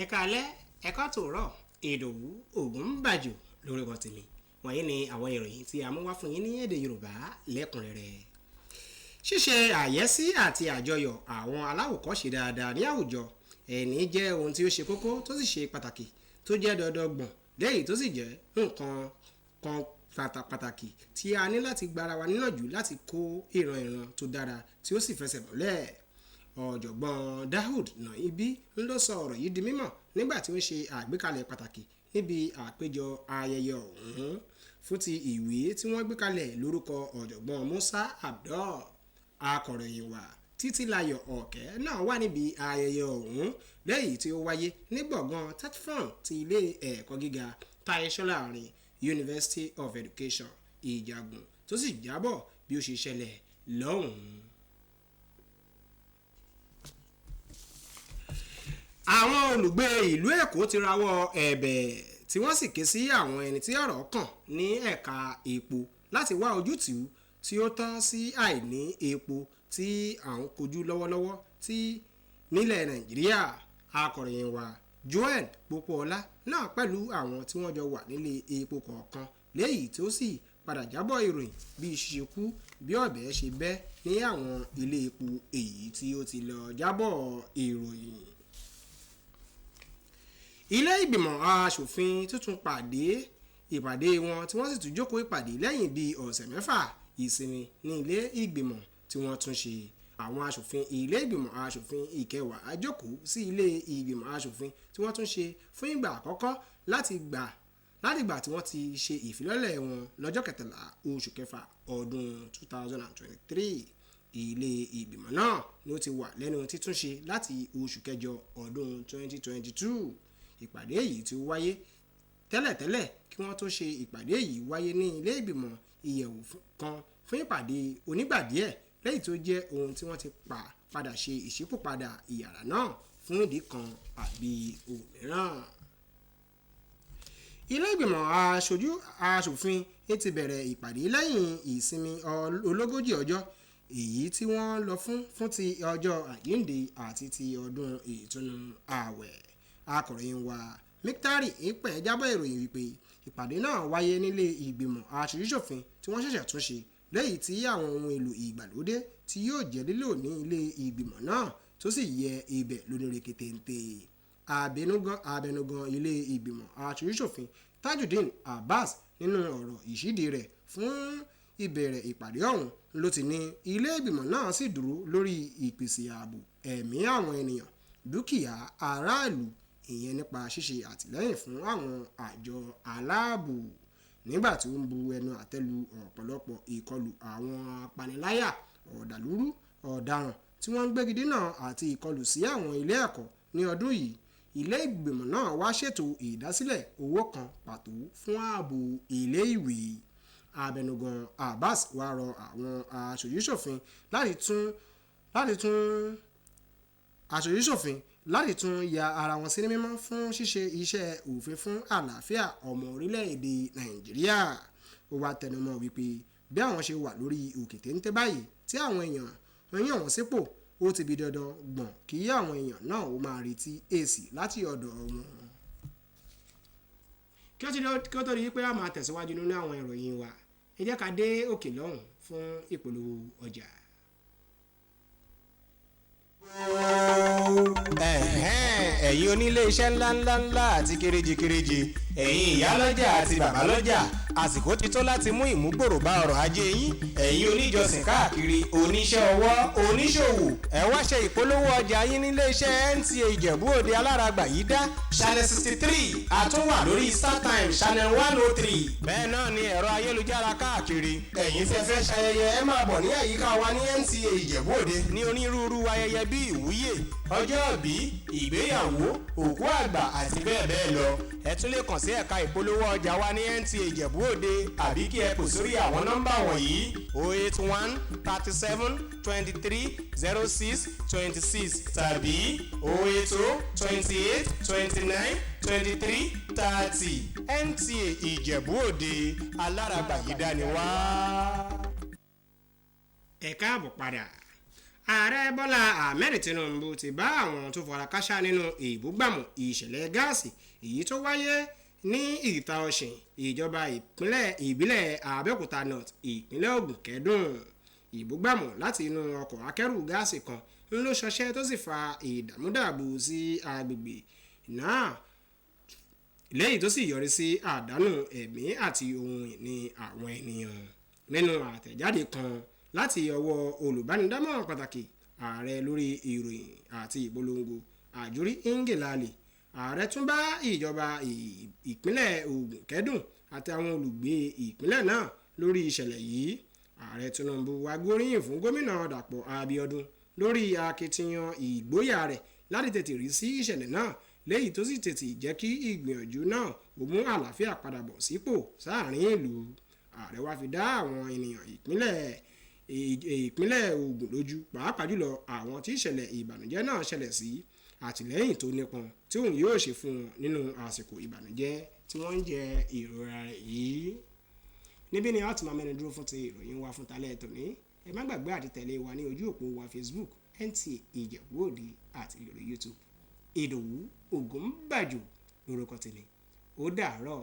ẹ káalẹ́ ẹ káàtòrọ̀ Ìdòwú Ògúnbàjò lórúkọ tèmi. Wọ̀nyí ni àwọn ìròyìn tí a mú wá fún yín ní èdè Yorùbá lẹ́kùnrẹ́rẹ́. Ṣíṣe àyẹ́sí àti àjọyọ̀ àwọn aláwòkọ́ṣe dáadáa ní àwùjọ ẹni jẹ́ ohun tí ó ṣe kókó tó sì ṣe pàtàkì tó jẹ́ dandan gbọ̀n lẹ́yìn tó sì jẹ́ nǹkan kan pàtàkì tí a ní láti gbára wa níyànjú láti kó ìran tó dára tí ó sì fẹsẹ̀ múlẹ̀. Ọ̀jọ̀gbọ́n Daud Naibi ló sọ ọ̀rọ̀ yìí di mímọ̀ nígbà tí ó ń ṣe àgbékalẹ̀ pàtàkì níbi àpéjọ ayẹyẹ ọ̀hún fún ti ìwé tí wọ́n gbé kalẹ̀ lórúkọ ọ̀jọ̀gbọ́n Musa Abdul. Akọ̀ròyìn wa Títílayọ̀ Ọ̀kẹ́ náà wà níbi ayẹyẹ ọ̀hún lẹ́yìn tí ó wáyé ní gbọ̀ngàn Tatfon ti ilé ẹ̀kọ́ gíga Táyéṣọ́láàrin University of Education Ìjàgùn tó sì jábọ̀ bí ó ṣe ṣẹlẹ̀ lọ́hùn-ún. Àwọn olùgbé ìlú Èkó ti rawọ́ ẹ̀bẹ̀ tí wọ́n sì ké sí àwọn ẹni tí ọ̀rọ̀ kàn ní ẹ̀ka epo láti wá ojútùú tí ó tọ́ sí àìní epo tí à ń kojú lọ́wọ́lọ́wọ́ tí nílẹ̀ Nàìjíríà. Akọ̀ròyìn wa Joel Pópóọlá náà pẹ̀lú àwọn tí wọ́n jọ wà nílé epo kọ̀ọ̀kan léyìí tí ó sì padà jábọ̀ ìròyìn bí ṣíṣe kú bí ọ̀bẹ ṣe bẹ́ ní àwọn ilé epo èyí tí ó ti lọ jábọ̀ ìròyìn. Ilé ìgbìmọ̀ aṣòfin tuntun ìpàdé wọn tí wọ́n sì tún jókòó ìpàdé lẹ́yìn bíi ọ̀sẹ̀ mẹ́fà ìsinmi ní ilé ìgbìmọ̀ tí wọ́n tún ṣe. Àwọn aṣòfin ilé ìgbìmọ̀ aṣòfin ìkẹwàá jókòó sí ilé ìgbìmọ̀ aṣòfin tí wọ́n tún ṣe fún ìgbà àkọ́kọ́ láti ìgbà tí wọ́n ti ṣe ìfilọ́lẹ̀ wọn lọ́jọ́ 13 oṣù kẹfà ọdún 2023. Ilé ìgbìmọ̀ náà ni ó ti wà lẹ́nu títúnṣe láti oṣù kẹjọ ọdún 2022. Ìpàdé yìí tí ó wáyé tẹ́lẹ̀tẹ́lẹ̀ kí wọ́n tó ṣe ìpàdé yìí wáyé ní ilé ìgbìmọ̀ ìyẹ̀wò kan fún ìpàdé onígbà díẹ̀ lẹ́yìn tó jẹ́ ohun tí wọ́n ti padà ṣe ìṣípòpadà ìyàrá náà fún ìdí kan àbí òmíràn. Ilé ìgbìmọ̀ aṣòfin ti bẹ̀rẹ̀ ìpàdé lẹ́yìn ìsinmi ológójì ọjọ́ èyí tí wọ́n lọ fún ti ọjọ́ àjíǹde àti ti ọdún ìtúnu ààwẹ̀. Akọ̀ròyìn wa Mítárì ìpẹ́ jábọ̀ ìròyìn wípé ìpàdé náà wáyé nílé ìgbìmọ̀ aṣojú-ṣòfin tí wọ́n ṣẹ̀ṣẹ̀ tún ṣe lẹ́yìn tí àwọn ohun èlò ìgbàlódé tí yóò jẹ́ lílò ní ilé ìgbìmọ̀ náà tó sì yẹ ibẹ̀ lónírèké téńté. Abẹnugan ilé ìgbìmọ̀ aṣojú-ṣòfin Tajudeen Abbas nínú ọ̀rọ̀ ìṣíde rẹ̀ fún ìbẹ̀rẹ̀ ìpàdé ọ̀hún ló ti ní ilé ìgbìmọ̀ náà sì dúró lórí ìpèsè ààbò ẹ̀mí àwọn ènìyàn dúkìá aráàlú ìyẹn nípa ṣíṣe àtìlẹ́yìn fún àwọn àjọ aláàbò. Nígbà tí ó ń bu ẹnu àtẹ́lu ọ̀pọ̀lọpọ̀ ìkọlù àwọn apaniláyà ọ̀dàlúrú ọ̀daràn tí wọ́n ń gbégi dínà àti ìkọlù sí àwọn ilé ẹ̀kọ́ ní ọdún yìí, ilé ìgbìmọ̀ náà wá ṣètò ìdásílẹ̀ owó kan pàtó fún ààbò ilé ìwé. Abẹnugan Abbas wá rọ àwọn aṣojú-ṣòfin láti tún ya ara wọn sí ní mímọ́ fún ṣíṣe iṣẹ́ òfin fún àlàáfíà ọmọ orílẹ̀-èdè Nàìjíríà. Ó wá tẹnumọ́ wípé bí àwọn ṣe wà lórí òkè téńté báyìí tí àwọn èèyàn yàn wọ́n sípò ó ti bi dandan gbọ̀n kí àwọn èèyàn náà ó máa retí èsì láti ọ̀dọ̀ wọn. Kí ó tó di pé a máa tẹ̀síwájú nínú àwọn ìròyìn wa ẹ jẹ́ ká dé òkè lọ́hùn fún ìpolówó ọjà. Ẹ̀yin onílé iṣẹ́ ńláńlá àti kéréje ẹ̀yin ìyálọ́jà àti bàbálọ́jà àsìkò ti tó láti mú ìmúgbòrò bá ọrọ̀ ajé yín. Ẹ̀yin oníjọsìn káàkiri oníṣẹ́ ọwọ́ oníṣòwò ẹ wá ṣe ìpolówó ọjà yín nílé iṣẹ́ NTA Ìjẹ̀bú Òde alárágbà yìí dá channel 63 àtúnwà lórí StarTimes channel 103. Bẹ́ẹ̀ náà ni ẹ̀rọ ayélujára káàkiri. Ẹ̀yin fẹ́ ṣayẹyẹ ẹ máa bọ̀ ní àyíká wa ní NTA Ìjẹ̀bú Òde ní onírúurú ayẹyẹ bíi ìwúyè ọjọ́ ìbí ìgbéyàwó òkú àgbà àti bẹ́ẹ̀ bẹ́ẹ̀ lọ. Ẹ tún lè kàn sí ẹ̀ka ìpolówó ọjà wa ní NTA Ìjẹ̀bú Òde àbí kí ẹ pè sórí àwọn nọ́mbà wọ̀nyí 081 37 23 06 26 tàbí 080 28 29 23 30. NTA Ìjẹ̀bú Òde alárágbà yìí dání wá. Ẹ káàbọ̀ padà. ààrẹ bọ́lá ahmed tinubu ti bá àwọn tó fara káṣá nínú ìbúgbàmù ìṣẹ̀lẹ̀ gáàsì èyí tó wáyé ní ìta ọ̀sìn ìjọba ìbílẹ̀ abẹ́òkúta north ìpínlẹ̀ ògùn kẹ́dùn. ìbúgbàmù láti inú ọkọ̀ akẹ́rù gáàsì kan ló ṣọṣẹ́ tó sì fa ìdààmúdàbò sí agbègbè náà lẹ́yìn tó sì yọrí sí àdánù ẹ̀mí àti ohun ìní àwọn ènìyàn. nínú àtẹ̀jáde kan láti ọwọ́ olùbánidámọ̀ràn pàtàkì ààrẹ lórí ìròyìn àti ìpolongo àjúrí ngelale, ààrẹ tún bá ìjọba ìpínlẹ̀ ògùn kẹ́dùn àti àwọn olùgbé ìpínlẹ̀ náà lórí ìṣẹ̀lẹ̀ yìí. ààrẹ tinubu wá gbóríyìn fún gómìnà dàpọ̀ abíọ́dún lórí akitiyan ìgboyà rẹ̀ láti tètè rí sí ìṣẹ̀lẹ̀ náà léyìí tó sì tètè jẹ́ kí ìgbìyànjú náà ó mú àlàáfíà padà bọ̀ sípò sáàrin ìlú. ààrẹ wá fi dá àwọn ènìyàn ìpínlẹ̀ ògùn lójú pàápàá jùlọ àwọn tí ìṣẹ̀lẹ̀ ìbànújẹ́ náà ṣẹlẹ̀ sí àtìlẹ́yìn tó nípọn tí òun yóò ṣe fún wọn nínú àsìkò ìbànújẹ́ tí wọ́n ń jẹ ìrora yìí. níbí ni a ti máa mẹ́nu dúró fún ti ìròyìn wa fún talẹ́ tòní. ẹ má gbàgbé àti tẹ̀lé wa ní ojú òpó wa Facebook NTA Ìjẹ̀bú Òde àti lórí YouTube. Ìdòwú Ògúnbàjò lórúkọ tèmi. ó dàárọ̀.